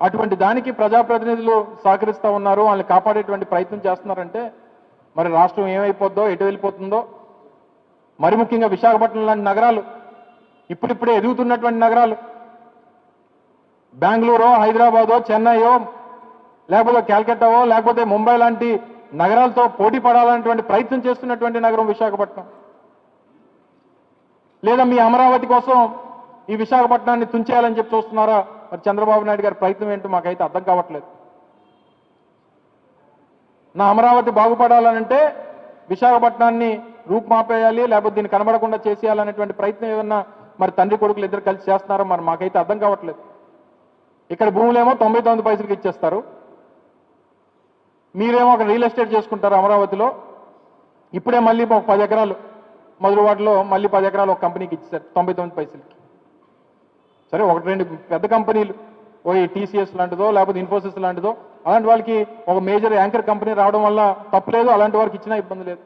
అటువంటి దానికి ప్రజాప్రతినిధులు సహకరిస్తూ ఉన్నారు, వాళ్ళని కాపాడేటువంటి ప్రయత్నం చేస్తున్నారంటే మరి రాష్ట్రం ఏమైపోద్దో, ఎటు వెళ్ళిపోతుందో. మరి ముఖ్యంగా విశాఖపట్నం లాంటి నగరాలు, ఇప్పుడిప్పుడే ఎదుగుతున్నటువంటి నగరాలు, బెంగళూరో, హైదరాబాదో, చెన్నైయో, లేకపోతే క్యాల్కటావో, లేకపోతే ముంబై లాంటి నగరాలతో పోటీ పడాలనేటువంటి ప్రయత్నం చేస్తున్నటువంటి నగరం విశాఖపట్నం. లేదా మీ అమరావతి కోసం ఈ విశాఖపట్నాన్ని తుంచేయాలని చెప్పి చూస్తున్నారా? మరి చంద్రబాబు నాయుడు గారి ప్రయత్నం ఏంటో మాకైతే అర్థం కావట్లేదు. నా అమరావతి బాగుపడాలనంటే విశాఖపట్నాన్ని రూపుమాపేయాలి, లేకపోతే దీన్ని కనబడకుండా చేసేయాలనేటువంటి ప్రయత్నం ఏమన్నా మరి తండ్రి కొడుకులు ఇద్దరు కలిసి చేస్తున్నారో మరి మాకైతే అర్థం కావట్లేదు. ఇక్కడ భూములేమో 99 పైసలకి ఇచ్చేస్తారు, మీరేమో అక్కడ రియల్ ఎస్టేట్ చేసుకుంటారు అమరావతిలో. ఇప్పుడే మళ్ళీ ఒక 10 ఎకరాలు మధురవాడలో మళ్ళీ 10 ఎకరాలు ఒక కంపెనీకి ఇచ్చారు 99 పైసలకి. సరే, 1-2 పెద్ద కంపెనీలు, ఓ టీసీఎస్ లాంటిదో లేకపోతే ఇన్ఫోసిస్ లాంటిదో, అలాంటి వాళ్ళకి ఒక మేజర్ యాంకర్ కంపెనీ రావడం వల్ల తప్పులేదు, అలాంటి వారికి ఇచ్చినా ఇబ్బంది లేదు.